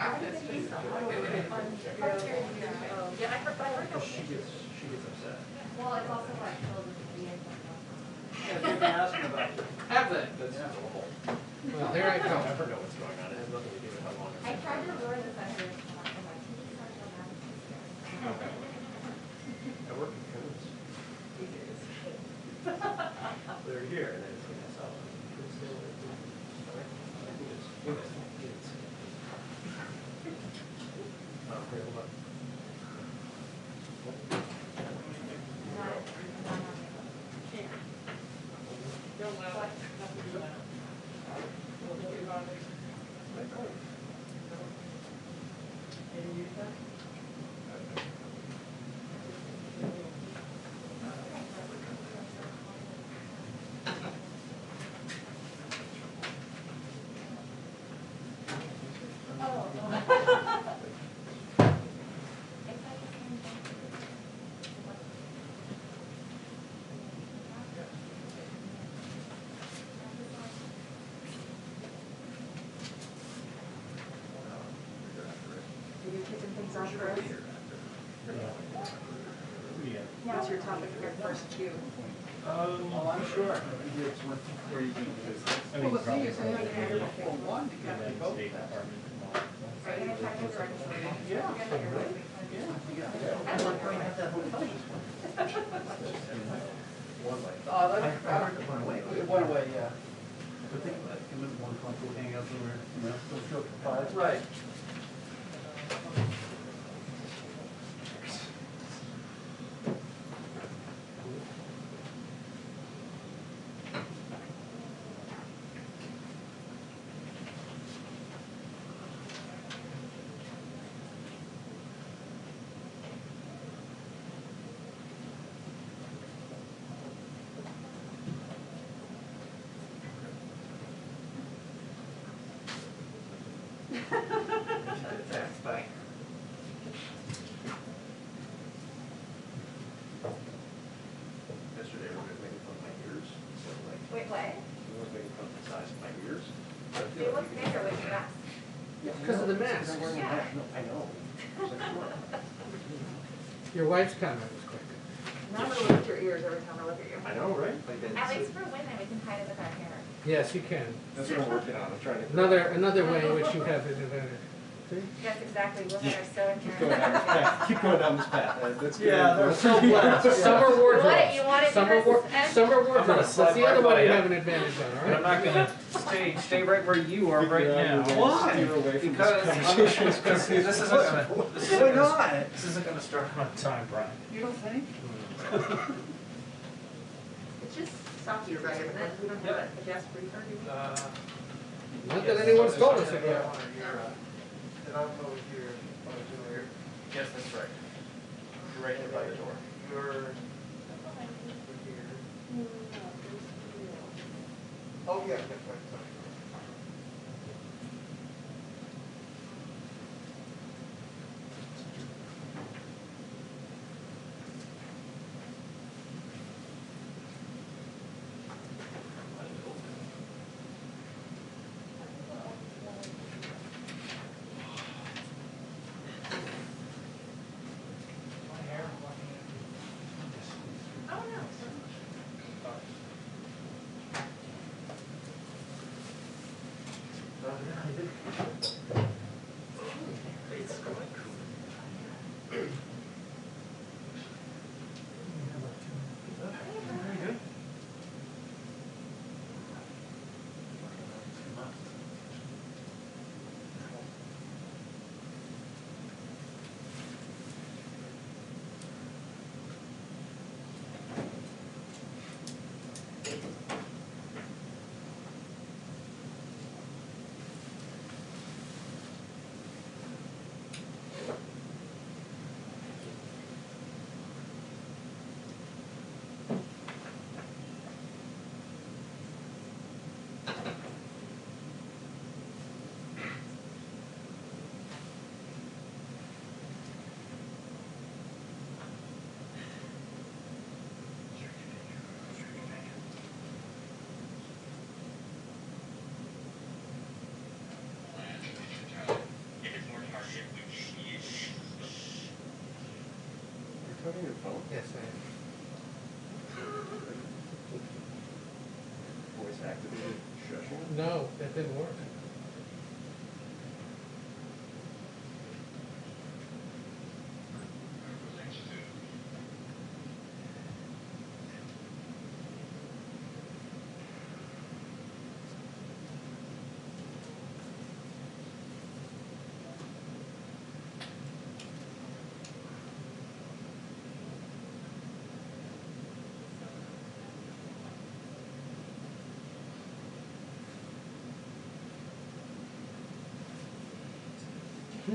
Yeah, I heard that. She gets upset. Well, it's also like filled with weird. Yeah, they've been asking about it. Have they? That's normal. Well, there I go. I never know what's going on. It has nothing to do with how long it's I been. tried to lure the senator to come up and like, TV started on that this Okay. I work in codes. They're here and then it's going to sell them. Okay, hold on. Don't allow it. Nothing to that. We'll think about it. Can you use that? What's your topic for your first cue? Oh, I'm sure. Where you can do this. I mean, probably State Department. Are you gonna try to direct us? Yeah. At one point, I have that whole bunch. one way. It went away, yeah. I think it was one console hang out somewhere, still show up for 5. Right. Bye. Yesterday, we were making fun of my ears. So like, Wait, what? we were making fun of the size of my ears. They look bigger with your mask. Because of the mask. Yeah. No, I know. It's like, sure. Your wife's comment was quick. Now I'm gonna look at your ears every time I look at you. I know, right? Like At least for women, we can hide it with our hair. Yes, you can. that's what I'm working on. I'm trying to. Another way in which you have an advantage. See? Yes, exactly. Women are so Keep going down this path. Keep going down this path. That's good. Yeah, they're so blessed. Summer wardrobes. What, you want it Summer because- summer wardrobes. That's the other one you have an advantage on, all And I'm right? not gonna stay right where you are right now. Steer away from Because this conversation. this Why not? This isn't gonna start on time, Brian. You don't think? It's just Psaki, right, isn't it? We don't have a guest brief, do we? Not that anyone's told us it yet. And I'm over here, over here. Yes, that's right. You're right here by the door. You're over here. Oh, yeah, that's right, sorry. Oh, no. talking on your phone? Yes, I am. Voice activated shushing? No, that didn't work. So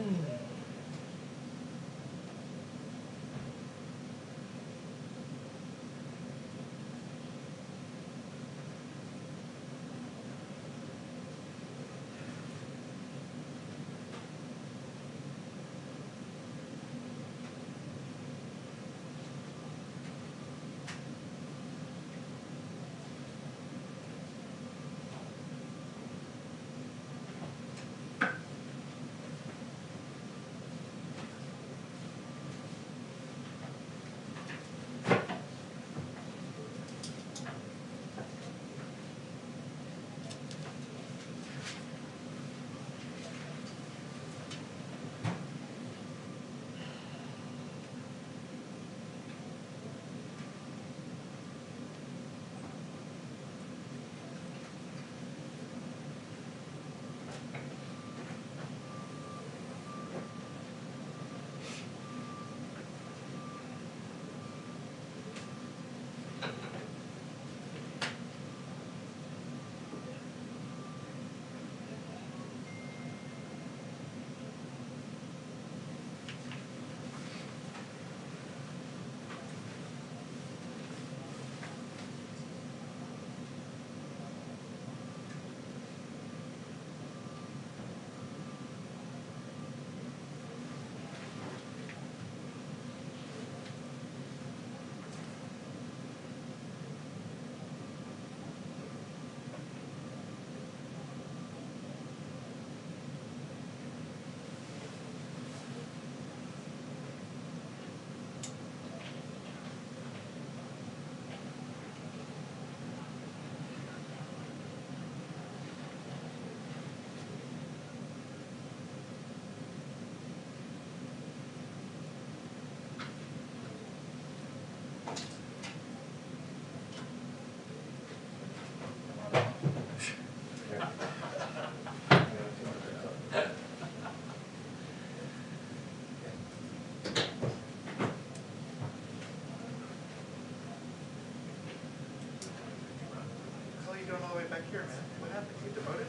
you going all the way back here, man? What happened? You demoted?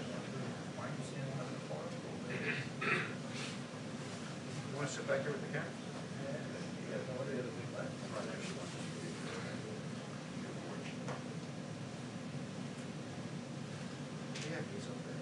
Why are you standing on the floor? You want to sit back here with the camera? Yeah, he's over there.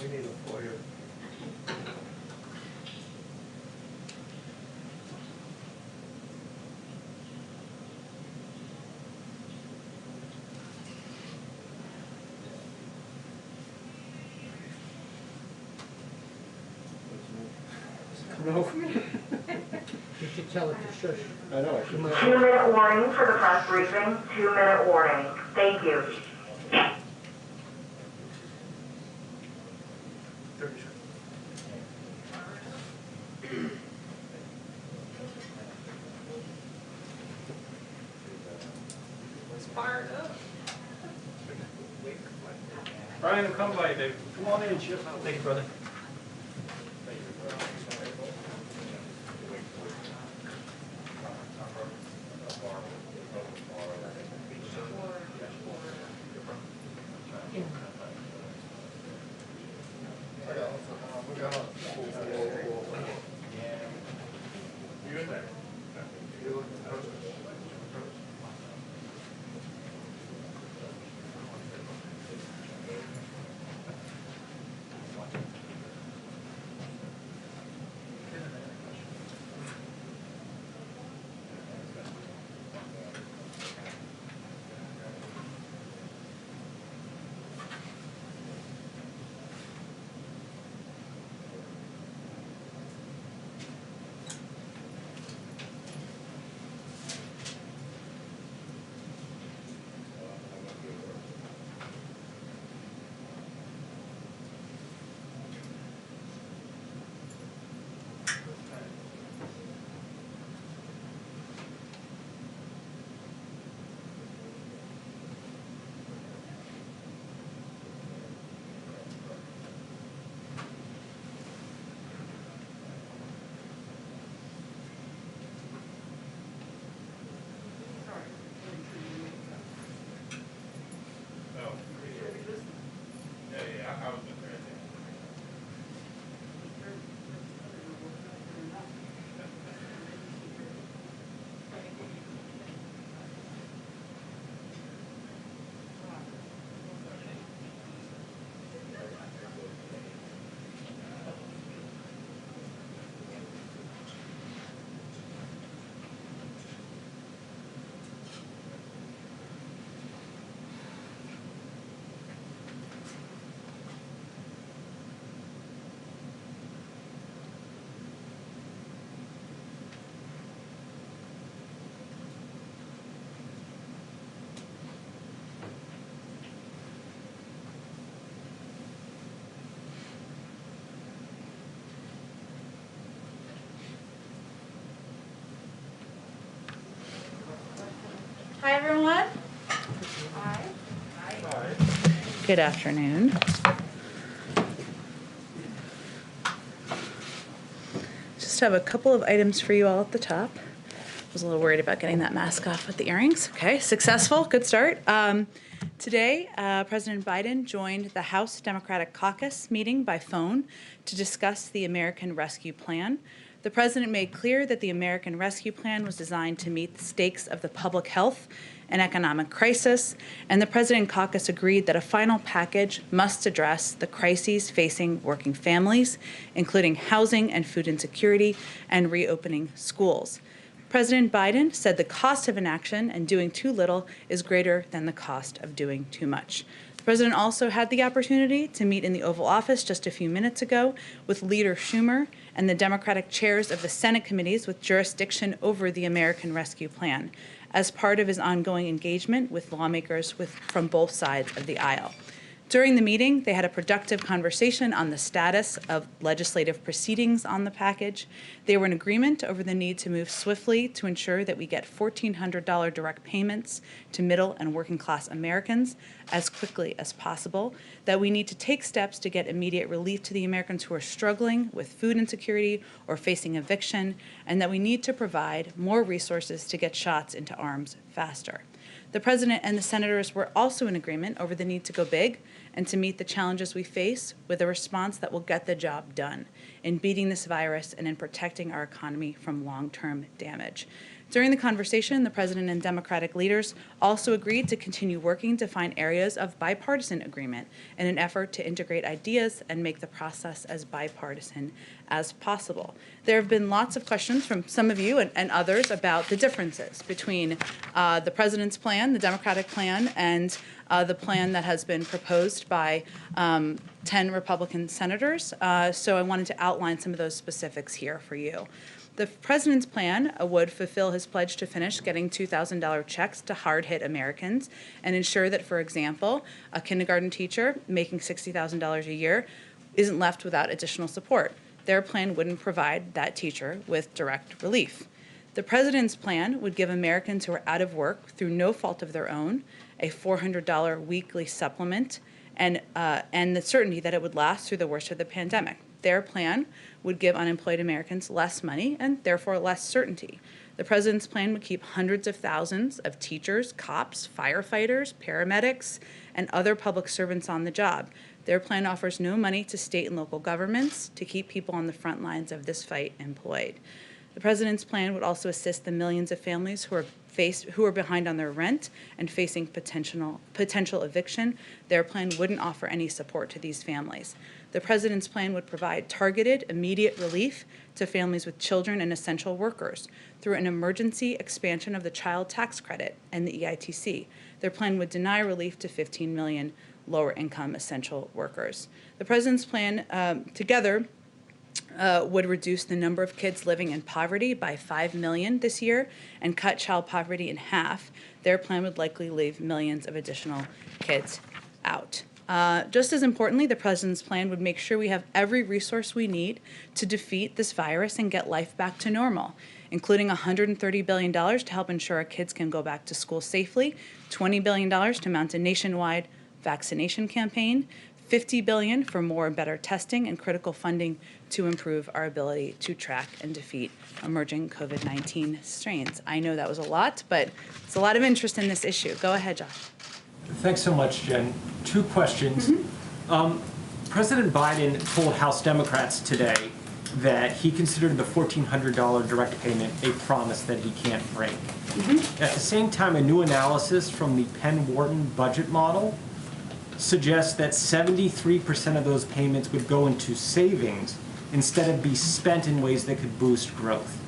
We need a foyer. No. You should tell it to shush. I know, I You should. might- 2-minute warning for the press briefing. 2-minute warning. Thank you. 30 seconds. It's fired up. Brian, come by, Dave. Come on in, Chip. Thank you, brother. Hi, everyone. Hi. Good afternoon. Just have a couple of items for you all at the top. I was a little worried about getting that mask off with the earrings. Okay, successful, good start. Today, President Biden joined the House Democratic Caucus meeting by phone to discuss the American Rescue Plan. The president made clear that the American Rescue Plan was designed to meet the stakes of the public health and economic crisis, and the President Caucus agreed that a final package must address the crises facing working families, including housing and food insecurity, and reopening schools. President Biden said the cost of inaction and doing too little is greater than the cost of doing too much. The president also had the opportunity to meet in the Oval Office just a few minutes ago with Leader Schumer and the Democratic chairs of the Senate committees with jurisdiction over the American Rescue Plan as part of his ongoing engagement with lawmakers from both sides of the aisle. During the meeting, they had a productive conversation on the status of legislative proceedings on the package. They were in agreement over the need to move swiftly to ensure that we get $1,400 direct payments to middle and working class Americans as quickly as possible, that we need to take steps to get immediate relief to the Americans who are struggling with food insecurity or facing eviction, and that we need to provide more resources to get shots into arms faster. The president and the senators were also in agreement over the need to go big and to meet the challenges we face with a response that will get the job done in beating this virus and in protecting our economy from long-term damage. During the conversation, the president and Democratic leaders also agreed to continue working to find areas of bipartisan agreement in an effort to integrate ideas and make the process as bipartisan as possible. There have been lots of questions from some of you and others about the differences between the president's plan, the Democratic plan, and the plan that has been proposed by 10 Republican senators. So I wanted to outline some of those specifics here for you. The president's plan would fulfill his pledge to finish getting $2,000 checks to hard-hit Americans and ensure that, for example, a kindergarten teacher making $60,000 a year isn't left without additional support. Their plan wouldn't provide that teacher with direct relief. The president's plan would give Americans who are out of work through no fault of their own a $400 weekly supplement and the certainty that it would last through the worst of the pandemic. Their plan would give unemployed Americans less money and therefore less certainty. The president's plan would keep hundreds of thousands of teachers, cops, firefighters, paramedics, and other public servants on the job. Their plan offers no money to state and local governments to keep people on the front lines of this fight employed. The president's plan would also assist the millions of families who are behind on their rent and facing potential eviction. Their plan wouldn't offer any support to these families. The president's plan would provide targeted, immediate relief to families with children and essential workers through an emergency expansion of the child tax credit and the EITC. Their plan would deny relief to 15 million lower-income essential workers. The president's plan together would reduce the number of kids living in poverty by 5 million this year and cut child poverty in half. Their plan would likely leave millions of additional kids out. Just as importantly, the president's plan would make sure we have every resource we need to defeat this virus and get life back to normal, including $130 billion to help ensure our kids can go back to school safely, $20 billion to mount a nationwide vaccination campaign, $50 billion for more and better testing and critical funding to improve our ability to track and defeat emerging COVID-19 strains. I know that was a lot, but it's a lot of interest in this issue. Go ahead, Josh. Thanks so much, Jen. Two questions. President Biden told House Democrats today that he considered the $1,400 direct payment a promise that he can't break. At the same time, a new analysis from the Penn-Wharton budget model suggests that 73% of those payments would go into savings instead of be spent in ways that could boost growth.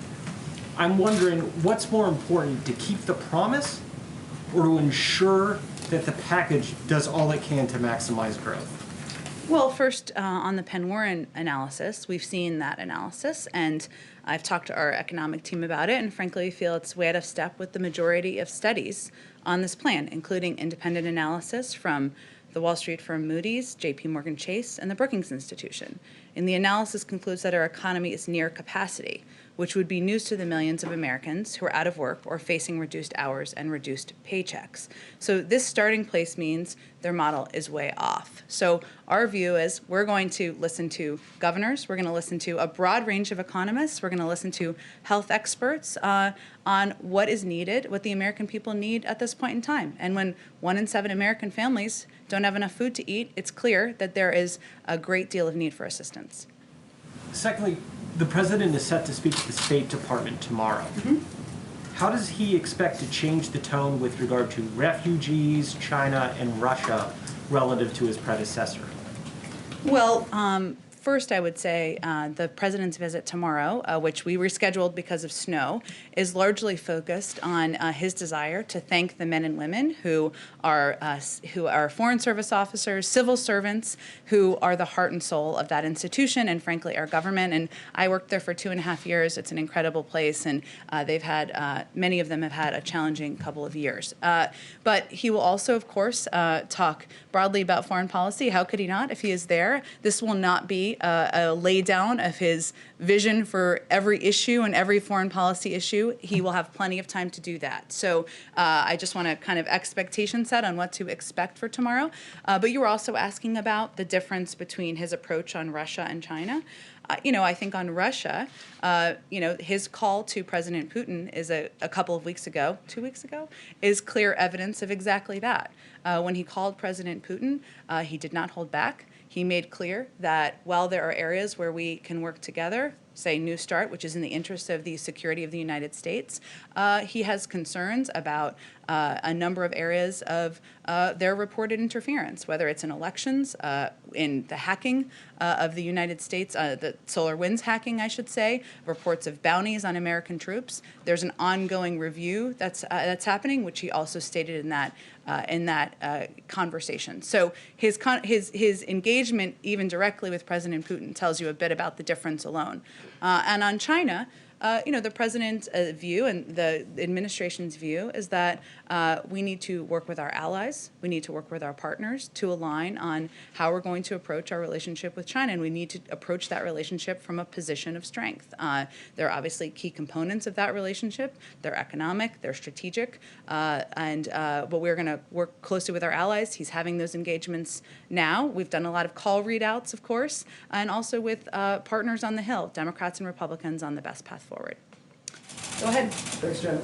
I'm wondering, what's more important, to keep the promise or to ensure that the package does all it can to maximize growth? Well, first, on the Penn-Wharton analysis, we've seen that analysis, and I've talked to our economic team about it, and frankly, we feel it's way out of step with the majority of studies on this plan, including independent analysis from the Wall Street firm Moody's, JP Morgan Chase, and the Brookings Institution. And the analysis concludes that our economy is near capacity, which would be news to the millions of Americans who are out of work or facing reduced hours and reduced paychecks. So this starting place means their model is way off. So our view is we're going to listen to governors, we're going to listen to a broad range of economists, we're going to listen to health experts on what is needed, what the American people need at this point in time. And when 1 in 7 American families don't have enough food to eat, it's clear that there is a great deal of need for assistance. Secondly, the president is set to speak to the State Department tomorrow. How does he expect to change the tone with regard to refugees, China, and Russia relative to his predecessor? Well, first I would say the president's visit tomorrow, which we rescheduled because of snow, is largely focused on his desire to thank the men and women who are Foreign Service officers, civil servants, who are the heart and soul of that institution and, frankly, our government. And I worked there for 2.5 years. It's an incredible place, and they've had, many of them have had a challenging couple of years. But he will also, of course, talk broadly about foreign policy. How could he not if he is there? This will not be a lay down of his vision for every issue and every foreign policy issue. He will have plenty of time to do that. So I just want to kind of expectation set on what to expect for tomorrow. But you were also asking about the difference between his approach on Russia and China. I think on Russia, his call to President Putin is a couple of weeks ago, 2 weeks ago, is clear evidence of exactly that. When he called President Putin, he did not hold back. He made clear that while there are areas where we can work together, say New START, which is in the interest of the security of the United States. He has concerns about a number of areas of their reported interference, whether it's in elections, in the hacking of the United States, the SolarWinds hacking, I should say, reports of bounties on American troops. There's an ongoing review that's happening, which he also stated in that conversation. So his engagement, even directly with President Putin, tells you a bit about the difference alone. And on China, the president's view and the administration's view is that we need to work with our allies, we need to work with our partners to align on how we're going to approach our relationship with China, and we need to approach that relationship from a position of strength. There are obviously key components of that relationship. They're economic, they're strategic, but we're going to work closely with our allies. He's having those engagements now. We've done a lot of call readouts, of course, and also with partners on the Hill, Democrats and Republicans, on the best path forward. Go ahead. Thanks, Jen.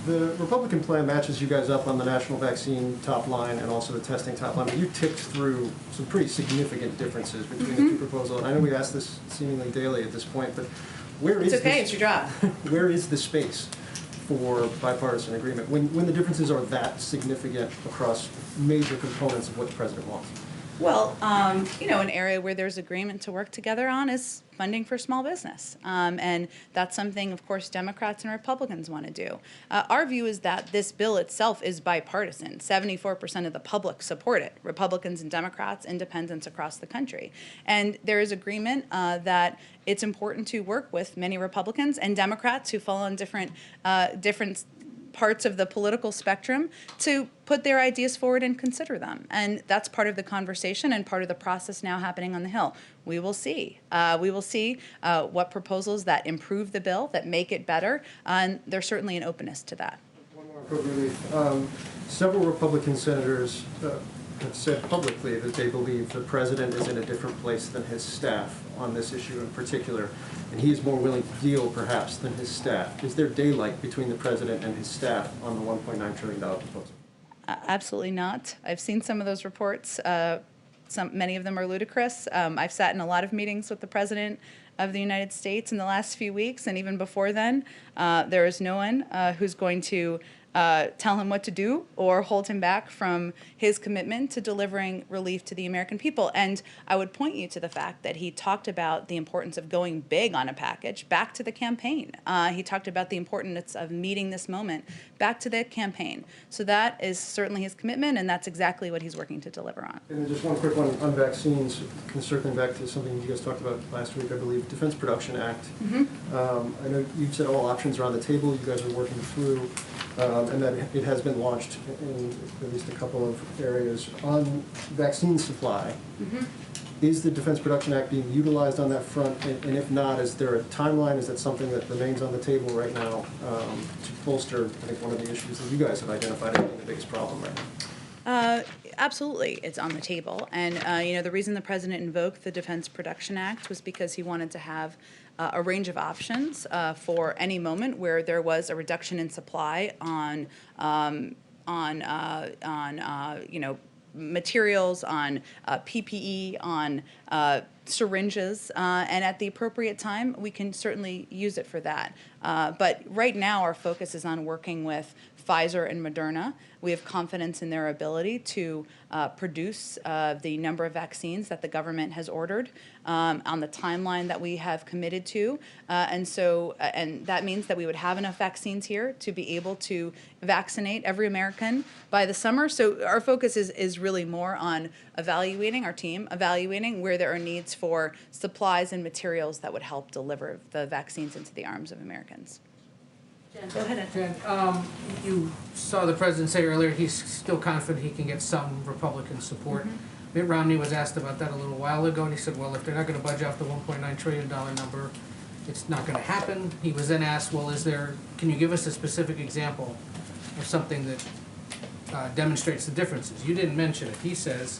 The Republican plan matches you guys up on the national vaccine top line and also the testing top line, but you ticked through some pretty significant differences between the two proposals. And I know we ask this seemingly daily at this point, but where is it's your job. Where is the space for bipartisan agreement when the differences are that significant across major components of what the president wants? Well, an area where there's agreement to work together on is funding for small business. And that's something, of course, Democrats and Republicans want to do. Our view is that this bill itself is bipartisan. 74% of the public support it, Republicans and Democrats, independents across the country. And there is agreement that it's important to work with many Republicans and Democrats who fall on different parts of the political spectrum to put their ideas forward and consider them. And that's part of the conversation and part of the process now happening on the Hill. We will see. We will see what proposals that improve the bill, that make it better, and there's certainly an openness to that. One more quick relief. Several Republican senators have said publicly that they believe the president is in a different place than his staff on this issue in particular, and he is more willing to deal, perhaps, than his staff. Is there daylight between the president and his staff on the $1.9 trillion proposal? Absolutely not. I've seen some of those reports. Many of them are ludicrous. I've sat in a lot of meetings with the president of the United States in the last few weeks, and even before then. There is no one who's going to tell him what to do or hold him back from his commitment to delivering relief to the American people. And I would point you to the fact that he talked about the importance of going big on a package back to the campaign. He talked about the importance of meeting this moment back to the campaign. So that is certainly his commitment, and that's exactly what he's working to deliver on. And then just one quick one on vaccines, circling back to something you guys talked about last week, I believe, Defense Production Act. I know you said all options are on the table, you guys are working through, and that it has been launched in at least a couple of areas. On vaccine supply, is the Defense Production Act being utilized on that front? And if not, is there a timeline? Is that something that remains on the table right now to bolster, I think, one of the issues that you guys have identified as being the biggest problem right now? Absolutely, it's on the table. And, the reason the president invoked the Defense Production Act was because he wanted to have a range of options for any moment where there was a reduction in supply on materials, on PPE, on syringes, and at the appropriate time, we can certainly use it for that. But right now, our focus is on working with Pfizer and Moderna. We have confidence in their ability to produce the number of vaccines that the government has ordered on the timeline that we have committed to. And that means that we would have enough vaccines here to be able to vaccinate every American by the summer. So our focus is really more on evaluating where there are needs for supplies and materials that would help deliver the vaccines into the arms of Americans. Go ahead, Ed. Jen, you saw the president say earlier he's still confident he can get some Republican support. Mitt Romney was asked about that a little while ago, and he said, well, if they're not going to budge off the $1.9 trillion number, it's not going to happen. He was then asked, well, can you give us a specific example of something that demonstrates the differences? You didn't mention it. He says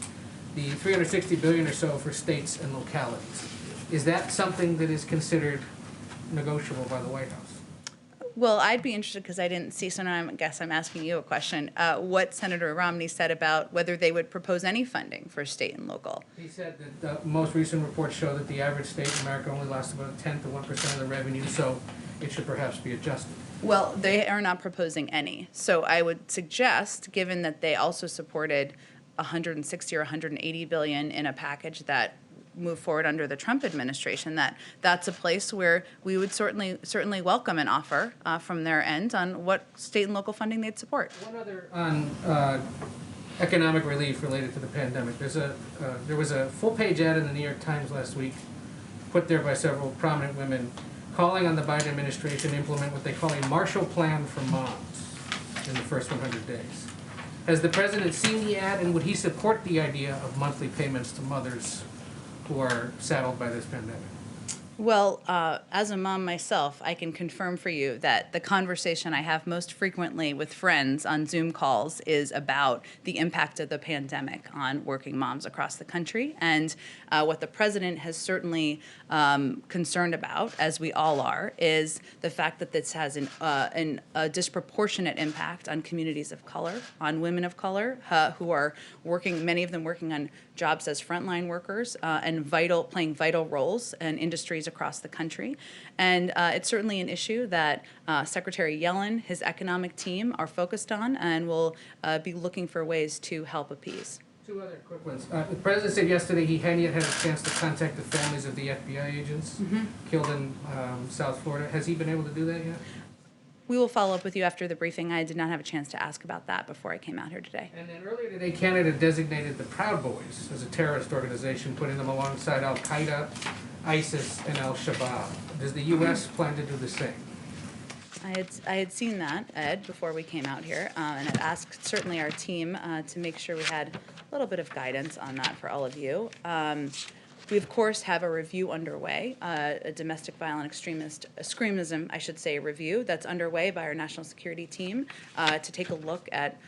the $360 billion or so for states and localities. Is that something that is considered negotiable by the White House? Well, I'd be interested, because I didn't see, so now I guess I'm asking you a question, what Senator Romney said about whether they would propose any funding for state and local. He said that the most recent reports show that the average state in America only lasts about 1/10 to 1% of the revenue, so it should perhaps be adjusted. Well, they are not proposing any. So I would suggest, given that they also supported 160 or 180 billion in a package that moved forward under the Trump administration, that's a place where we would certainly welcome an offer from their end on what state and local funding they'd support. One other on economic relief related to the pandemic. There was a full-page ad in the New York Times last week, put there by several prominent women, calling on the Biden administration to implement what they call a Marshall Plan for moms in the first 100 days. Has the president seen the ad, and would he support the idea of monthly payments to mothers who are saddled by this pandemic? Well, as a mom myself, I can confirm for you that the conversation I have most frequently with friends on Zoom calls is about the impact of the pandemic on working moms across the country. And what the president has certainly concerned about, as we all are, is the fact that this has a disproportionate impact on communities of color, on women of color who are working, many of them working on jobs as frontline workers and playing vital roles in industries across the country. And it's certainly an issue that Secretary Yellen, his economic team are focused on and will be looking for ways to help appease. Two other quick ones. The president said yesterday he hadn't yet had a chance to contact the families of the FBI agents killed in South Florida. Has he been able to do that yet? We will follow up with you after the briefing. I did not have a chance to ask about that before I came out here today. And then earlier today, Canada designated the Proud Boys as a terrorist organization, putting them alongside Al-Qaeda, ISIS, and Al-Shabaab. Does the U.S. plan to do the same? I had seen that, Ed, before we came out here, and I'd asked certainly our team to make sure we had a little bit of guidance on that for all of you. We, of course, have a review underway, a domestic violent extremism, I should say, review that's underway by our national security team to take a look at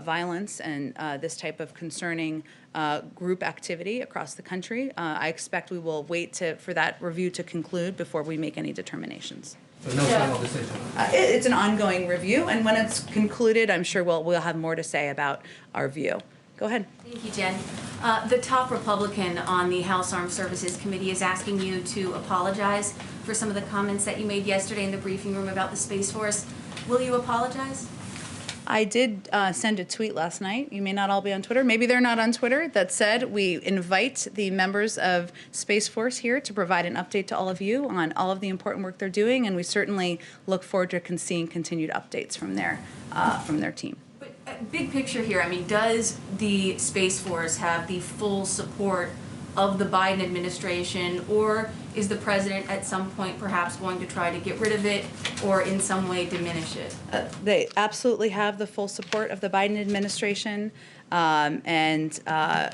violence and this type of concerning group activity across the country. I expect we will wait for that review to conclude before we make any determinations. So no final decision? It's an ongoing review, and when it's concluded, I'm sure we'll have more to say about our view. Go ahead. Thank you, Jen. The top Republican on the House Armed Services Committee is asking you to apologize for some of the comments that you made yesterday in the briefing room about the Space Force. Will you apologize? I did send a tweet last night. You may not all be on Twitter. Maybe they're not on Twitter. That said, we invite the members of Space Force here to provide an update to all of you on all of the important work they're doing, and we certainly look forward to seeing continued updates from their team. Big picture here, I mean, does the Space Force have the full support of the Biden administration, or is the president at some point perhaps going to try to get rid of it or in some way diminish it? They absolutely have the full support of the Biden administration, and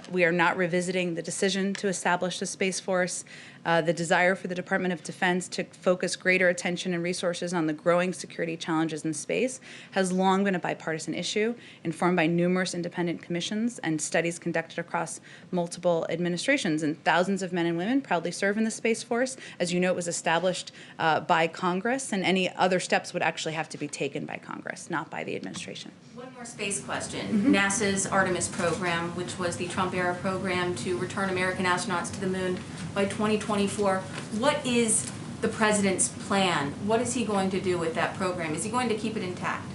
we are not revisiting the decision to establish the Space Force. The desire for the Department of Defense to focus greater attention and resources on the growing security challenges in space has long been a bipartisan issue, informed by numerous independent commissions and studies conducted across multiple administrations. And thousands of men and women proudly serve in the Space Force. As you know, it was established by Congress, and any other steps would actually have to be taken by Congress, not by the administration. One more space question. NASA's Artemis program, which was the Trump-era program to return American astronauts to the moon by 2024. What is the president's plan? What is he going to do with that program? Is he going to keep it intact?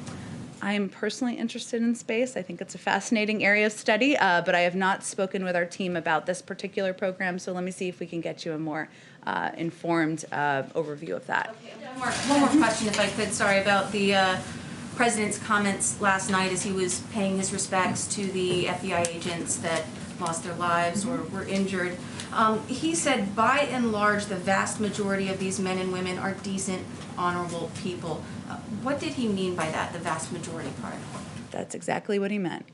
I am personally interested in space. I think it's a fascinating area of study, but I have not spoken with our team about this particular program, so let me see if we can get you a more informed overview of that. Okay, one more question, if I could. Sorry about the president's comments last night as he was paying his respects to the FBI agents that lost their lives or were injured. He said, by and large, the vast majority of these men and women are decent, honorable people. What did he mean by that, the vast majority part? That's exactly what he meant.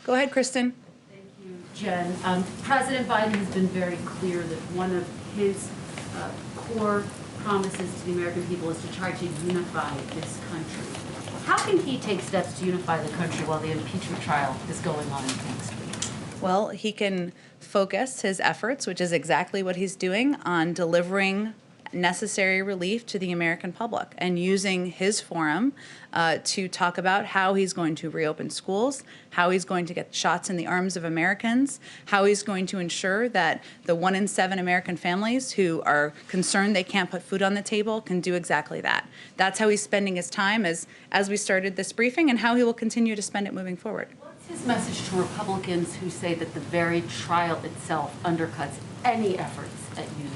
Go ahead, Kristen. Thank you, Jen. President Biden has been very clear that one of his core promises to the American people is to try to unify this country. How can he take steps to unify the country while the impeachment trial is going on next week? Well, he can focus his efforts, which is exactly what he's doing, on delivering necessary relief to the American public, and using his forum to talk about how he's going to reopen schools, how he's going to get shots in the arms of Americans, how he's going to ensure that the 1 in 7 American families who are concerned they can't put food on the table can do exactly that. That's how he's spending his time as we started this briefing, and how he will continue to spend it moving forward. What's his message to Republicans who say that the very trial itself undercuts any efforts at unity?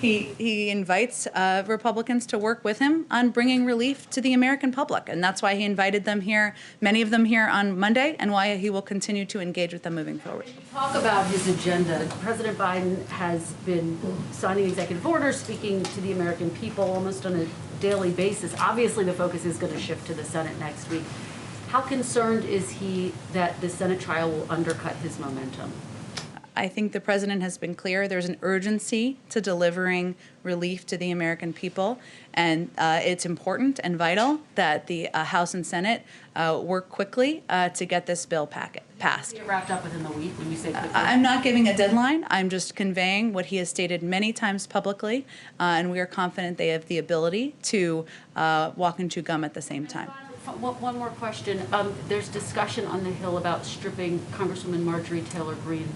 He invites Republicans to work with him on bringing relief to the American public, and that's why he invited them here, many of them here on Monday, and why he will continue to engage with them moving forward. Talk about his agenda. President Biden has been signing executive orders, speaking to the American people almost on a daily basis. Obviously, the focus is going to shift to the Senate next week. How concerned is he that the Senate trial will undercut his momentum? I think the president has been clear. There's an urgency to delivering relief to the American people, and it's important and vital that the House and Senate work quickly to get this bill passed. Get wrapped up within the week when you say quickly? I'm not giving a deadline. I'm just conveying what he has stated many times publicly, and we are confident they have the ability to walk and chew gum at the same time. One more question. There's discussion on the Hill about stripping Congresswoman Marjorie Taylor Greene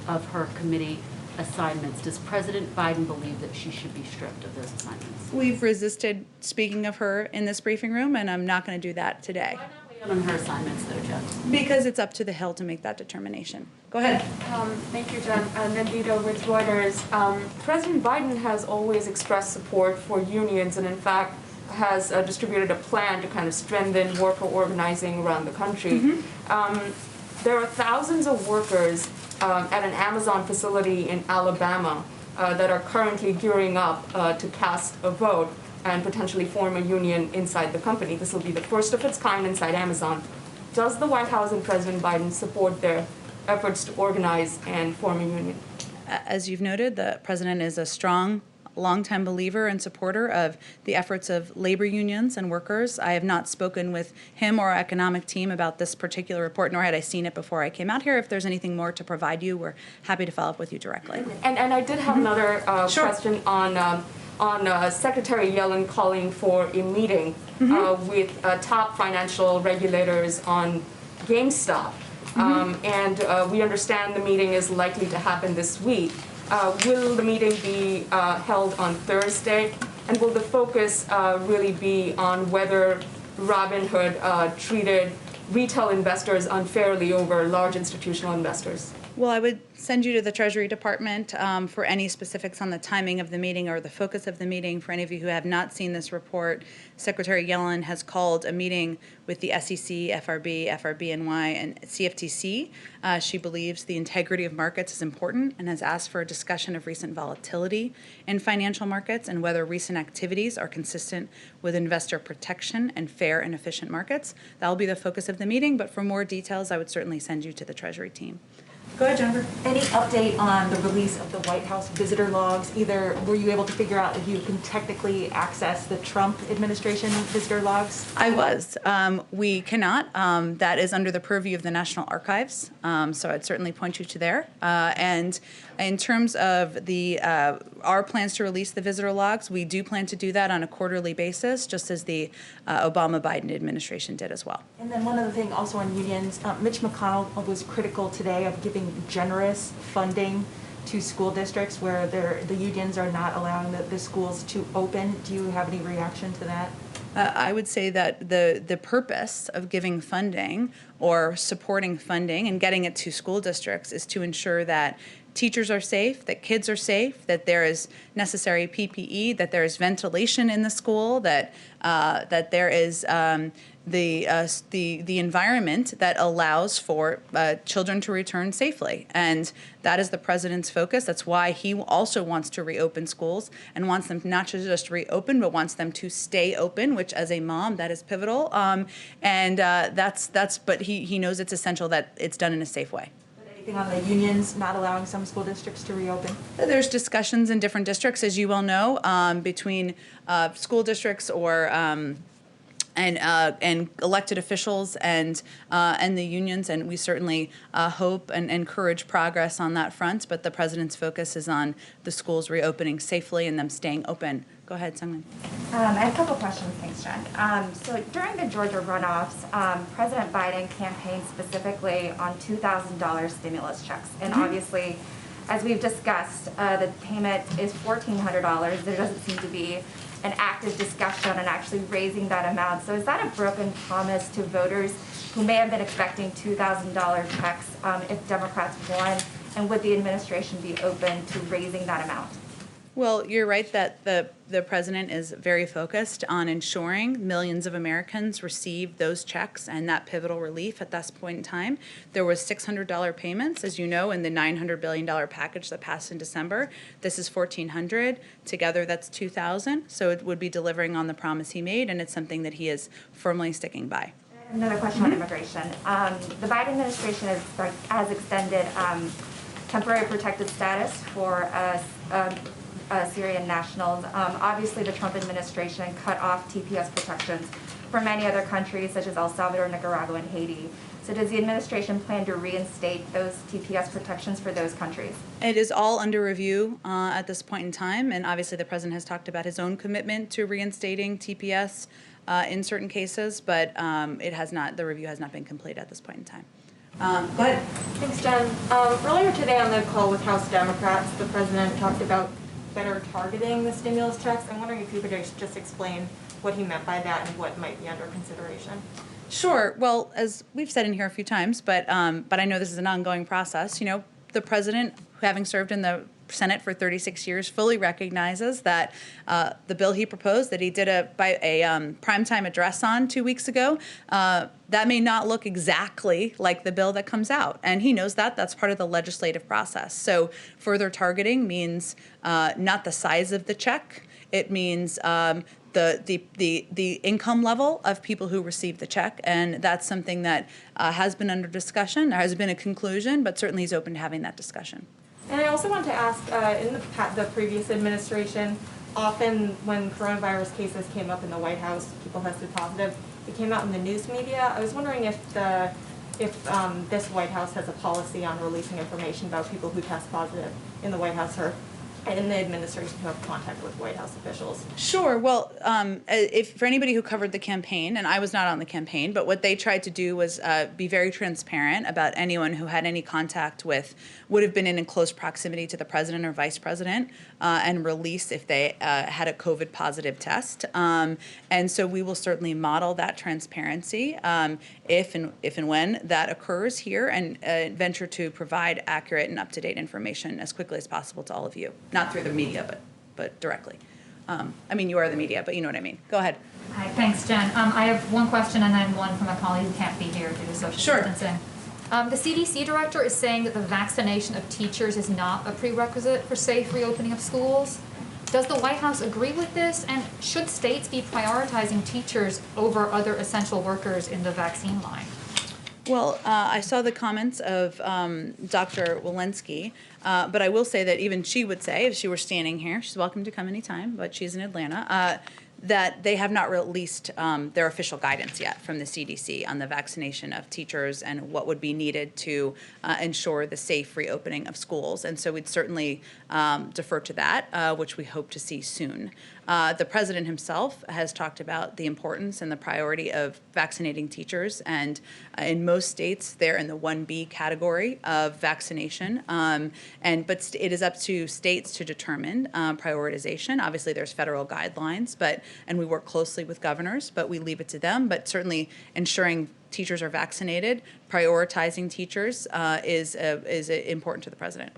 of her committee assignments. Does President Biden believe that she should be stripped of those assignments? We've resisted speaking of her in this briefing room, and I'm not going to do that today. Why not wait on her assignments, though, Jen? Because it's up to the Hill to make that determination. Go ahead. Thank you, Jen. Nandita with Reuters. President Biden has always expressed support for unions, and in fact has distributed a plan to kind of strengthen worker organizing around the country. There are thousands of workers at an Amazon facility in Alabama that are currently gearing up to cast a vote and potentially form a union inside the company. This will be the first of its kind inside Amazon. Does the White House and President Biden support their efforts to organize and form a union? As you've noted, the president is a strong, longtime believer and supporter of the efforts of labor unions and workers. I have not spoken with him or our economic team about this particular report, nor had I seen it before I came out here. If there's anything more to provide you, we're happy to follow up with you directly. And I did have another question on Secretary Yellen calling for a meeting with top financial regulators on GameStop. And we understand the meeting is likely to happen this week. Will the meeting be held on Thursday? And will the focus really be on whether Robinhood treated retail investors unfairly over large institutional investors? Well, I would send you to the Treasury Department for any specifics on the timing of the meeting or the focus of the meeting. For any of you who have not seen this report, Secretary Yellen has called a meeting with the SEC, FRB, FRBNY, and CFTC. She believes the integrity of markets is important and has asked for a discussion of recent volatility in financial markets and whether recent activities are consistent with investor protection and fair and efficient markets. That will be the focus of the meeting, but for more details, I would certainly send you to the Treasury team. Go ahead, Jennifer. Any update on the release of the White House visitor logs? Either were you able to figure out if you can technically access the Trump administration visitor logs? I was. We cannot. That is under the purview of the National Archives. So I'd certainly point you to there. And in terms of the our plans to release the visitor logs, we do plan to do that on a quarterly basis, just as the Obama-Biden administration did as well. And then one other thing also on unions, Mitch McConnell was critical today of giving generous funding to school districts where the unions are not allowing the schools to open. Do you have any reaction to that? I would say that the purpose of giving funding or supporting funding and getting it to school districts is to ensure that teachers are safe, that kids are safe, that there is necessary PPE, that there is ventilation in the school, that there is the environment that allows for children to return safely. And that is the president's focus. That's why he also wants to reopen schools and wants them not to just reopen, but wants them to stay open, which as a mom, that is pivotal. But he knows it's essential that it's done in a safe way. Anything on the unions not allowing some school districts to reopen? There's discussions in different districts, as you well know, between school districts or and elected officials and the unions, and we certainly hope and encourage progress on that front. But the president's focus is on the schools reopening safely and them staying open. Go ahead, Sungmin. I have a couple questions. Thanks, Jen. So during the Georgia runoffs, President Biden campaigned specifically on $2,000 stimulus checks, and obviously, as we've discussed, the payment is $1,400. There doesn't seem to be an active discussion on actually raising that amount. So is that a broken promise to voters who may have been expecting $2,000 checks if Democrats won? And would the administration be open to raising that amount? Well, you're right that the president is very focused on ensuring millions of Americans receive those checks and that pivotal relief at this point in time. There was $600 payments, as you know, in the $900 billion package that passed in December. This is $1,400. Together, that's $2,000. So it would be delivering on the promise he made, and it's something that he is firmly sticking by. Another question on immigration. The Biden administration has extended temporary protected status for Syrian nationals. Obviously, the Trump administration cut off TPS protections for many other countries, such as El Salvador, Nicaragua, and Haiti. So does the administration plan to reinstate those TPS protections for those countries? It is all under review at this point in time, and obviously the president has talked about his own commitment to reinstating TPS in certain cases, but it has not. The review has not been completed at this point in time. Go ahead. Thanks, Jen. Earlier today on the call with House Democrats, the president talked about better targeting the stimulus checks. I'm wondering if you could just explain what he meant by that and what might be under consideration. Sure. Well, as we've said in here a few times, but I know this is an ongoing process. You know, the president, having served in the Senate for 36 years, fully recognizes that the bill he proposed, that he did a primetime address on 2 weeks ago, that may not look exactly like the bill that comes out, and he knows that. That's part of the legislative process. So further targeting means not the size of the check. It means the income level of people who receive the check, and that's something that has been under discussion. There has been a conclusion, but certainly he's open to having that discussion. And I also want to ask, in the previous administration, often when coronavirus cases came up in the White House, people tested positive, it came out in the news media. I was wondering if this White House has a policy on releasing information about people who test positive in the White House or in the administration who have contact with White House officials. Sure. Well, if for anybody who covered the campaign, and I was not on the campaign, but what they tried to do was be very transparent about anyone who had any contact with, would have been in close proximity to the president or vice president, and release if they had a COVID positive test. And so we will certainly model that transparency if and when that occurs here, and venture to provide accurate and up-to-date information as quickly as possible to all of you. Not through the media, but directly. I mean, you are the media, but you know what I mean. Go ahead. Hi, thanks, Jen. I have one question and then one from a colleague who can't be here due to social distancing. The CDC director is saying that the vaccination of teachers is not a prerequisite for safe reopening of schools. Does the White House agree with this? And should states be prioritizing teachers over other essential workers in the vaccine line? Well, I saw the comments of Dr. Walensky, but I will say that even she would say, if she were standing here, she's welcome to come anytime, but she's in Atlanta, that they have not released their official guidance yet from the CDC on the vaccination of teachers and what would be needed to ensure the safe reopening of schools. And so we'd certainly defer to that, which we hope to see soon. The president himself has talked about the importance and the priority of vaccinating teachers, and in most states they're in the 1B category of vaccination. But it is up to states to determine prioritization. Obviously, there's federal guidelines, and we work closely with governors, but we leave it to them. But certainly, ensuring teachers are vaccinated, prioritizing teachers is important to the president.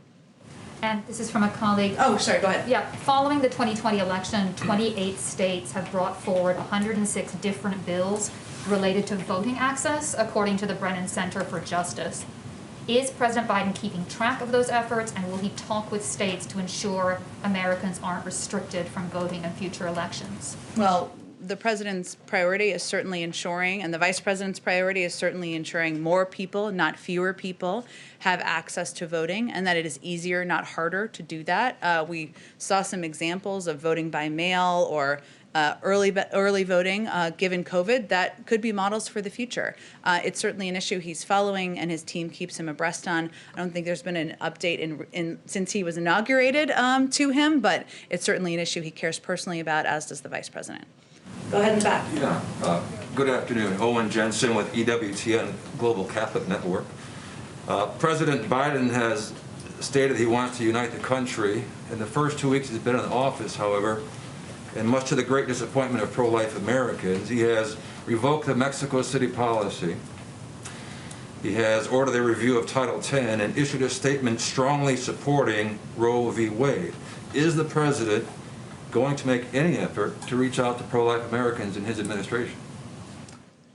And this is from a colleague. Oh, sorry, go ahead. Yeah, following the 2020 election, 28 states have brought forward 106 different bills related to voting access, according to the Brennan Center for Justice. Is President Biden keeping track of those efforts, and will he talk with states to ensure Americans aren't restricted from voting in future elections? Well, the president's priority is certainly ensuring, and the vice president's priority is certainly ensuring more people, not fewer people, have access to voting, and that it is easier, not harder, to do that. We saw some examples of voting by mail or early voting, given COVID, that could be models for the future. It's certainly an issue he's following, and his team keeps him abreast on. I don't think there's been an update since he was inaugurated to him, but it's certainly an issue he cares personally about, as does the Vice President. Go ahead in the back. Yeah. Good afternoon. Owen Jensen with EWTN Global Catholic Network. President Biden has stated he wants to unite the country. In the first 2 weeks he's been in office, however, and much to the great disappointment of pro-life Americans, he has revoked the Mexico City policy. He has ordered a review of Title X and issued a statement strongly supporting Roe v. Wade. Is the president going to make any effort to reach out to pro-life Americans in his administration?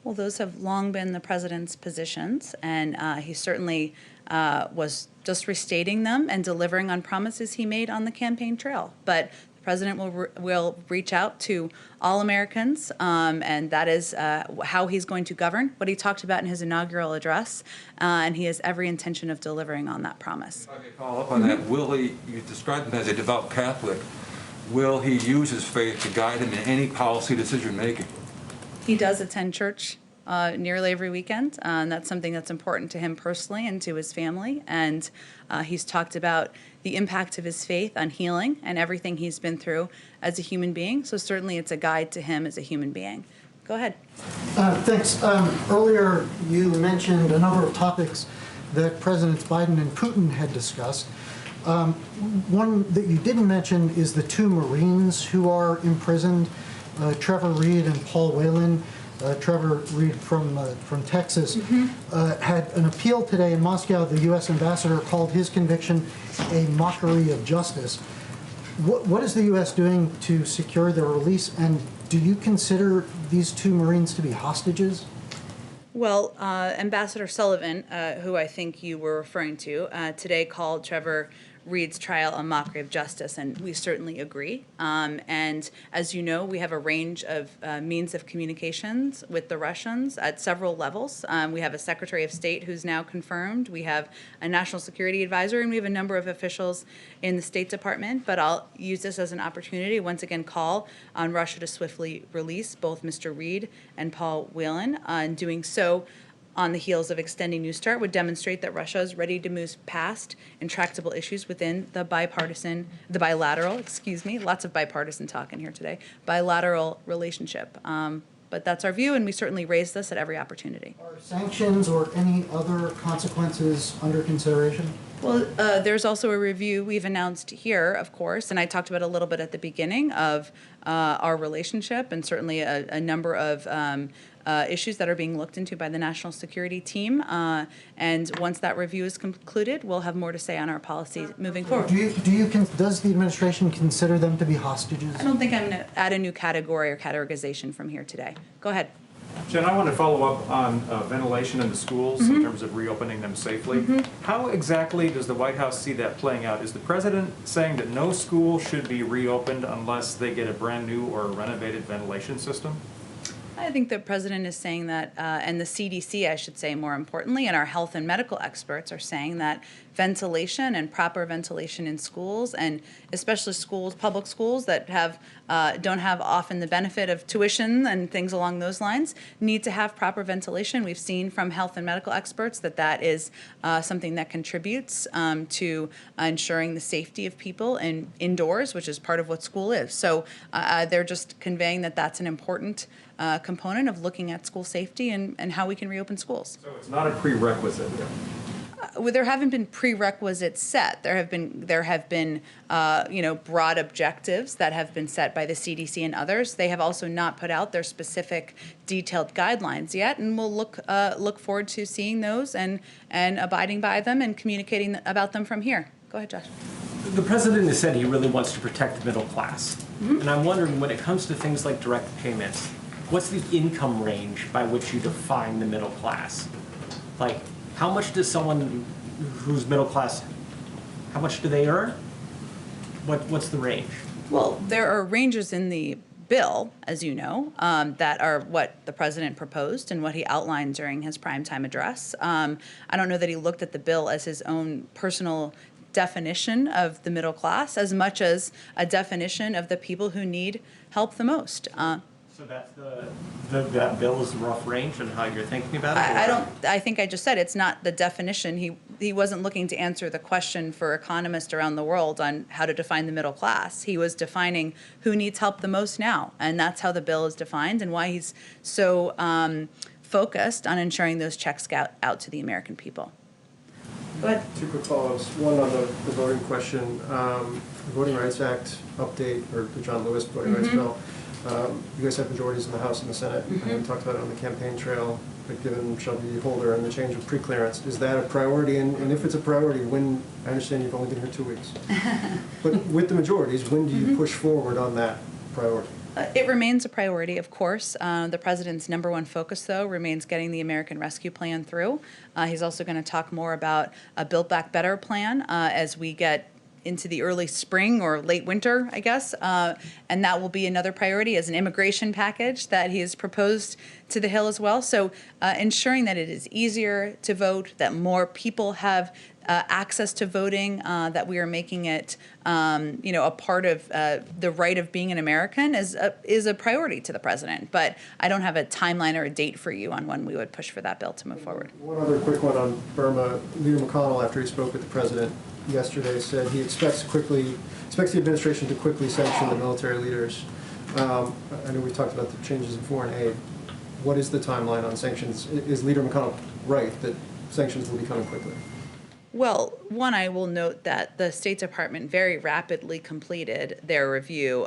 Well, those have long been the president's positions, and he certainly was just restating them and delivering on promises he made on the campaign trail. But the president will reach out to all Americans, and that is how he's going to govern, what he talked about in his inaugural address, and he has every intention of delivering on that promise. If I may follow up on that, will he, you described him as a devout Catholic, will he use his faith to guide him in any policy decision making? He does attend church nearly every weekend, and that's something that's important to him personally and to his family. And he's talked about the impact of his faith on healing and everything he's been through as a human being. So certainly it's a guide to him as a human being. Go ahead. Thanks. Earlier you mentioned a number of topics that Presidents Biden and Putin had discussed. One that you didn't mention is the two Marines who are imprisoned, Trevor Reed and Paul Whelan. Trevor Reed from Texas had an appeal today in Moscow. The U.S. ambassador called his conviction a mockery of justice. What is the U.S. doing to secure their release, and do you consider these two Marines to be hostages? Well, Ambassador Sullivan, who I think you were referring to, today called Trevor Reed's trial a mockery of justice, and we certainly agree. And as you know, we have a range of means of communications with the Russians at several levels. We have a Secretary of State who's now confirmed. We have a National Security Advisor, and we have a number of officials in the State Department. But I'll use this as an opportunity, once again, call on Russia to swiftly release both Mr. Reed and Paul Whelan. And doing so on the heels of extending New START would demonstrate that Russia is ready to move past intractable issues within the bilateral, lots of bipartisan talk in here today, bilateral relationship. But that's our view, and we certainly raise this at every opportunity. Are sanctions or any other consequences under consideration? Well, there's also a review we've announced here, of course, and I talked about a little bit at the beginning of our relationship, and certainly a number of issues that are being looked into by the national security team. And once that review is concluded, we'll have more to say on our policy moving forward. Does the administration consider them to be hostages? I don't think I'm going to add a new category or categorization from here today. Go ahead. Jen, I want to follow up on ventilation in the schools in terms of reopening them safely. How exactly does the White House see that playing out? Is the president saying that no school should be reopened unless they get a brand new or renovated ventilation system? I think the president is saying that, and the CDC, I should say more importantly, and our health and medical experts are saying that ventilation and proper ventilation in schools, and especially schools, public schools that have don't have often the benefit of tuition and things along those lines, need to have proper ventilation. We've seen from health and medical experts that that is something that contributes to ensuring the safety of people indoors, which is part of what school is. So they're just conveying that that's an important component of looking at school safety and how we can reopen schools. So it's not a prerequisite. Well, there haven't been prerequisites set. There have been broad objectives that have been set by the CDC and others. They have also not put out their specific detailed guidelines yet, and we'll look forward to seeing those and abiding by them and communicating about them from here. Go ahead, Josh. The president has said he really wants to protect the middle class. And I'm wondering, when it comes to things like direct payments, what's the income range by which you define the middle class? Like, how much does someone who's middle class, how much do they earn? What's the range? Well, there are ranges in the bill, as you know, that are what the president proposed and what he outlined during his primetime address. I don't know that he looked at the bill as his own personal definition of the middle class as much as a definition of the people who need help the most. So that's that bill is the rough range and how you're thinking about it? I think I just said it's not the definition. He wasn't looking to answer the question for economists around the world on how to define the middle class. He was defining who needs help the most now, and that's how the bill is defined and why he's so focused on ensuring those checks go out to the American people. Go ahead. Two quick follow-ups. One on the voting question. The Voting Rights Act update, or the John Lewis Voting Rights Bill. You guys have majorities in the House and the Senate. And we talked about it on the campaign trail, but given Shelby Holder and the change of pre-clearance, is that a priority? And if it's a priority, when, I understand you've only been here 2 weeks, but with the majorities, when do you push forward on that priority? It remains a priority, of course. The president's number one focus, though, remains getting the American Rescue Plan through. He's also going to talk more about a Build Back Better plan as we get into the early spring or late winter, I guess, and that will be another priority as an immigration package that he has proposed to the Hill as well. So ensuring that it is easier to vote, that more people have access to voting, that we are making it, a part of the right of being an American is a priority to the president. But I don't have a timeline or a date for you on when we would push for that bill to move forward. One other quick one on Burma. Leader McConnell, after he spoke with the president yesterday, said he expects the administration to quickly sanction the military leaders. I know we talked about the changes in foreign aid. What is the timeline on sanctions? Is Leader McConnell right that sanctions will be coming quickly? Well, one, I will note that the State Department very rapidly completed their review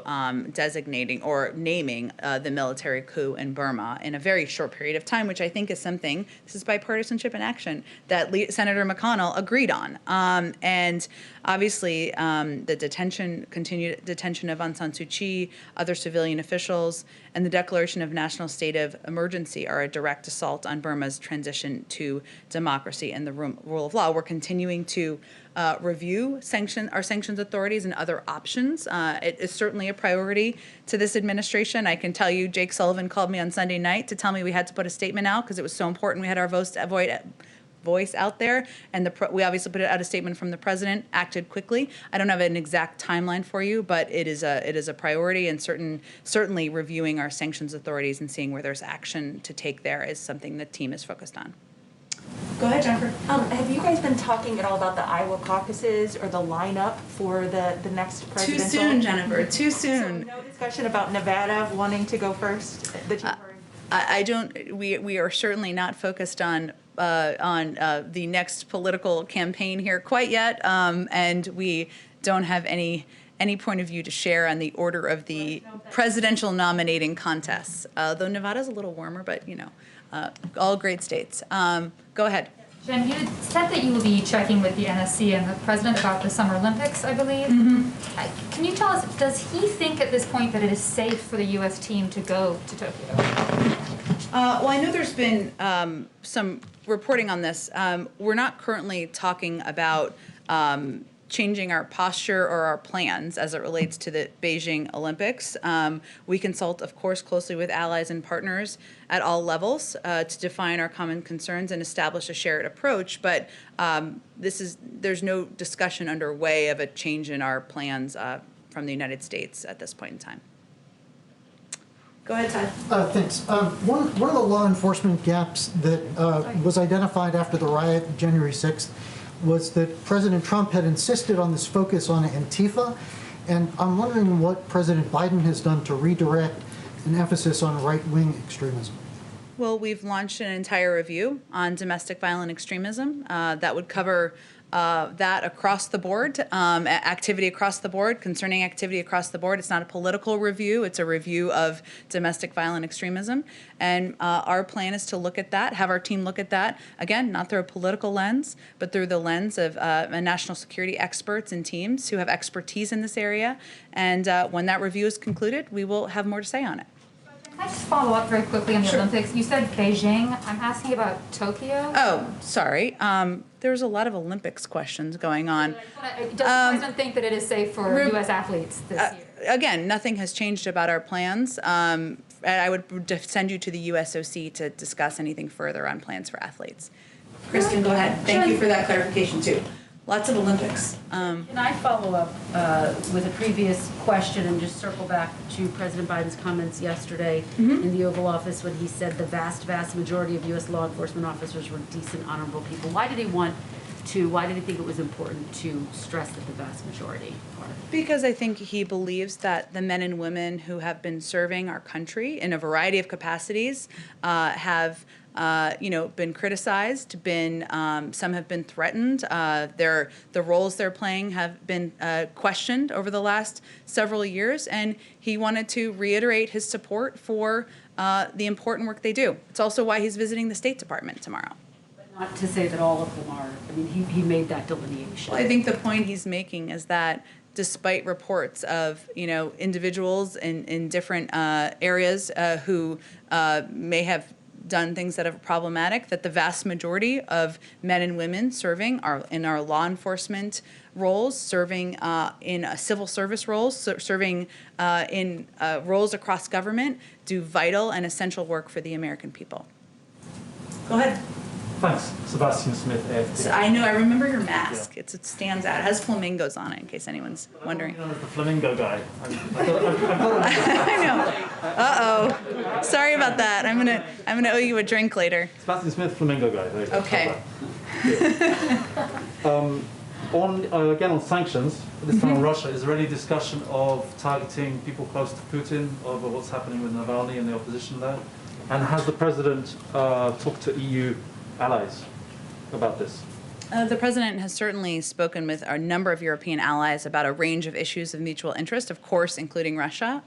designating or naming the military coup in Burma in a very short period of time, which I think is something, this is bipartisanship in action, that Senator McConnell agreed on. And obviously, the continued detention of Aung San Suu Kyi, other civilian officials, and the declaration of national state of emergency are a direct assault on Burma's transition to democracy and the rule of law. We're continuing to review our sanctions authorities and other options. It is certainly a priority to this administration. I can tell you Jake Sullivan called me on Sunday night to tell me we had to put a statement out because it was so important. We had our voice out there, and we obviously put out a statement from the president, acted quickly. I don't have an exact timeline for you, but it is a priority, and certainly reviewing our sanctions authorities and seeing where there's action to take there is something the team is focused on. Go ahead, Jennifer. Have you guys been talking at all about the Iowa caucuses or the lineup for the next presidential? Too soon, Jennifer, too soon. So no discussion about Nevada wanting to go first? We are certainly not focused on the next political campaign here quite yet, and we don't have any point of view to share on the order of the presidential nominating contests. Though Nevada's a little warmer, but all great states. Go ahead. Jen, you said that you will be checking with the NSC and the president about the Summer Olympics, I believe. Mm-hmm. Can you tell us, does he think at this point that it is safe for the U.S. team to go to Tokyo? Well, I know there's been some reporting on this. We're not currently talking about changing our posture or our plans as it relates to the Beijing Olympics. We consult, of course, closely with allies and partners at all levels to define our common concerns and establish a shared approach, but there's no discussion underway of a change in our plans from the United States at this point in time. Go ahead, Todd. Thanks. One of the law enforcement gaps that was identified after the riot January 6th was that President Trump had insisted on this focus on Antifa, and I'm wondering what President Biden has done to redirect an emphasis on right-wing extremism. Well, we've launched an entire review on domestic violent extremism that would cover that across the board, activity across the board, concerning activity across the board. It's not a political review, it's a review of domestic violent extremism. And our plan is to look at that, have our team look at that, again, not through a political lens, but through the lens of national security experts and teams who have expertise in this area. And when that review is concluded, we will have more to say on it. Can I just follow up very quickly on the Olympics? You said Beijing. I'm asking about Tokyo. Oh, sorry. There was a lot of Olympics questions going on. Does the president think that it is safe for U.S. athletes this year? Again, nothing has changed about our plans. I would send you to the USOC to discuss anything further on plans for athletes. Kristen, go ahead. Thank you for that clarification, too. Lots of Olympics. Can I follow up with a previous question and just circle back to President Biden's comments yesterday in the Oval Office when he said the vast, vast majority of U.S. law enforcement officers were decent, honorable people? Why did he think it was important to stress that the vast majority are? Because I think he believes that the men and women who have been serving our country in a variety of capacities have been criticized, some have been threatened. The roles they're playing have been questioned over the last several years, and he wanted to reiterate his support for the important work they do. It's also why he's visiting the State Department tomorrow. Not to say that all of them are. I mean, he made that delineation. Well, I think the point he's making is that despite reports of individuals in different areas who may have done things that are problematic, that the vast majority of men and women serving are in our law enforcement roles, serving in civil service roles, serving in roles across government, do vital and essential work for the American people. Go ahead. Thanks, Sebastian Smith, AFP. So I know, I remember your mask. It stands out. It has flamingos on it, in case anyone's wondering. The flamingo guy. I know. Uh-oh. Sorry about that. I'm gonna owe you a drink later. Sebastian Smith, flamingo guy. There you go. Okay. Again on sanctions, this time on Russia, is there any discussion of targeting people close to Putin over what's happening with Navalny and the opposition there? And has the president talked to EU allies about this? The president has certainly spoken with a number of European allies about a range of issues of mutual interest, of course, including Russia.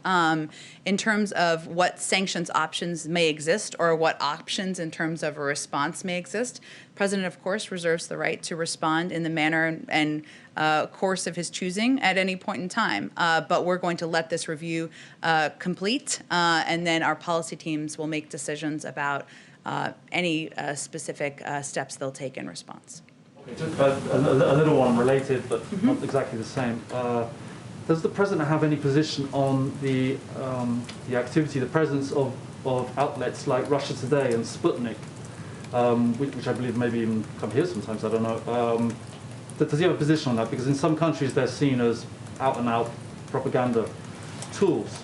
In terms of what sanctions options may exist or what options in terms of a response may exist, the president, of course, reserves the right to respond in the manner and course of his choosing at any point in time. But we're going to let this review complete, and then our policy teams will make decisions about any specific steps they'll take in response. Okay, just a little one related, but not exactly the same. Does the president have any position on the activity, the presence of outlets like Russia Today and Sputnik, which I believe maybe even come here sometimes, I don't know. Does he have a position on that? Because in some countries they're seen as out-and-out propaganda tools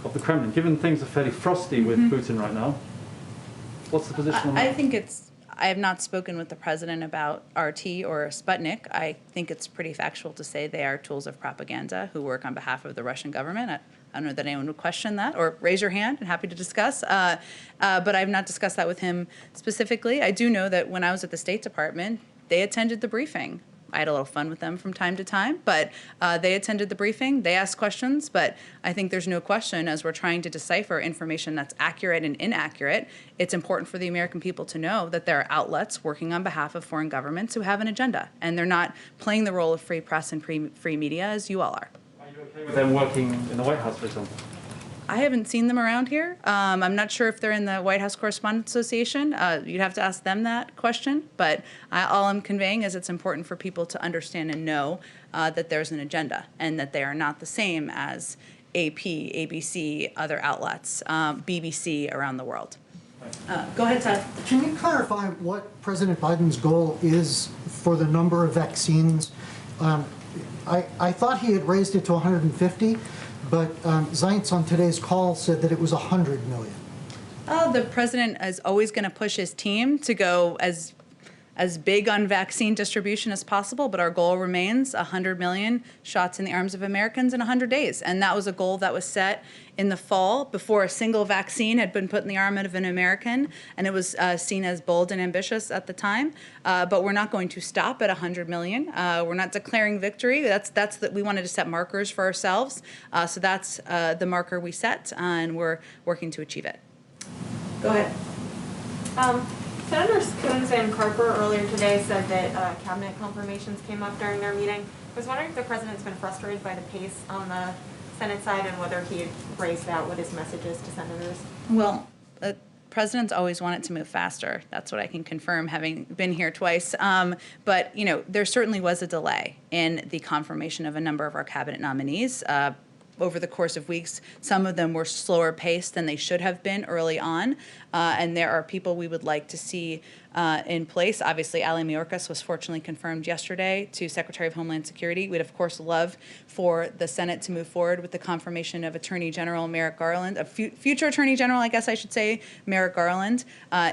of the Kremlin. Given things are fairly frosty with Putin right now, what's the position on that? I have not spoken with the president about RT or Sputnik. I think it's pretty factual to say they are tools of propaganda who work on behalf of the Russian government. I don't know that anyone would question that, or raise your hand. I'm happy to discuss. But I have not discussed that with him specifically. I do know that when I was at the State Department, they attended the briefing. I had a little fun with them from time to time, but they attended the briefing, they asked questions, but I think there's no question as we're trying to decipher information that's accurate and inaccurate, it's important for the American people to know that there are outlets working on behalf of foreign governments who have an agenda, and they're not playing the role of free press and free media as you all are. Are you okay with them working in the White House, for example? I haven't seen them around here. I'm not sure if they're in the White House Correspondents Association. You'd have to ask them that question. But all I'm conveying is it's important for people to understand and know that there's an agenda and that they are not the same as AP, ABC, other outlets, BBC around the world. Go ahead, Todd. Can you clarify what President Biden's goal is for the number of vaccines? I thought he had raised it to 150. But Zients on today's call said that it was 100 million. The president is always going to push his team to go as big on vaccine distribution as possible, but our goal remains 100 million shots in the arms of Americans in 100 days. And that was a goal that was set in the fall before a single vaccine had been put in the arm of an American, and it was seen as bold and ambitious at the time. But we're not going to stop at 100 million. We're not declaring victory. We wanted to set markers for ourselves. So that's the marker we set, and we're working to achieve it. Go ahead. Senators Coons and Carper earlier today said that cabinet confirmations came up during their meeting. I was wondering if the president's been frustrated by the pace on the Senate side and whether he had raised that with his messages to senators. Well, presidents always want it to move faster. That's what I can confirm, having been here twice. But there certainly was a delay in the confirmation of a number of our cabinet nominees. Over the course of weeks, some of them were slower paced than they should have been early on, and there are people we would like to see in place. Obviously, Ali Mayorkas was fortunately confirmed yesterday to Secretary of Homeland Security. We'd, of course, love for the Senate to move forward with the confirmation of Attorney General Merrick Garland, future Attorney General, I guess I should say, Merrick Garland,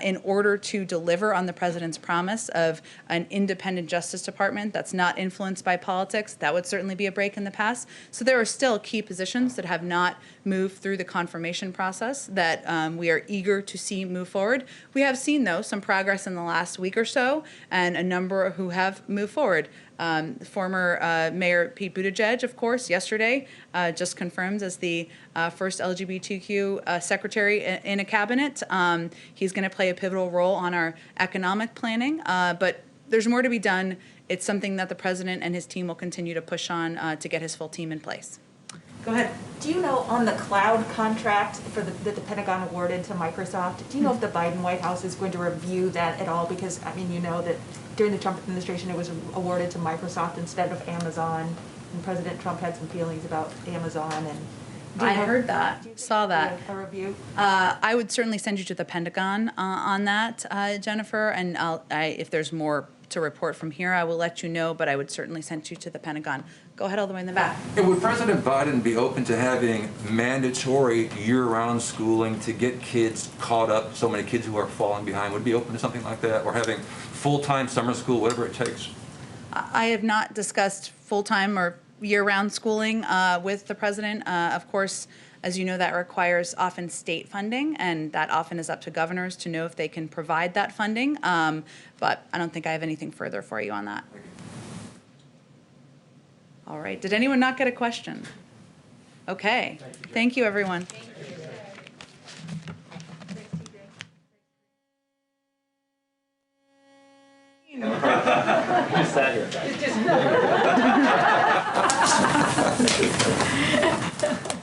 in order to deliver on the President's promise of an independent Justice Department that's not influenced by politics. That would certainly be a break in the past. So there are still key positions that have not moved through the confirmation process that we are eager to see move forward. We have seen, though, some progress in the last week or so, and a number who have moved forward. Former Mayor Pete Buttigieg, of course, yesterday just confirmed as the first LGBTQ secretary in a cabinet. He's going to play a pivotal role on our economic planning, but there's more to be done. It's something that the president and his team will continue to push on to get his full team in place. Go ahead. Do you know on the cloud contract for that the Pentagon awarded to Microsoft, do you know if the Biden White House is going to review that at all? Because, I mean, you know that during the Trump administration it was awarded to Microsoft instead of Amazon, and President Trump had some feelings about Amazon. And I heard that, saw that. A review? I would certainly send you to the Pentagon on that, Jennifer, and if there's more to report from here, I will let you know, but I would certainly send you to the Pentagon. Go ahead all the way in the back. And would President Biden be open to having mandatory year-round schooling to get kids caught up, so many kids who are falling behind? Would be open to something like that, or having full-time summer school, whatever it takes? I have not discussed full-time or year-round schooling with the president. Of course, as you know, that requires often state funding, and that often is up to governors to know if they can provide that funding. But I don't think I have anything further for you on that. All right. Did anyone not get a question? Okay. Thank you, everyone. You just sat here. It's just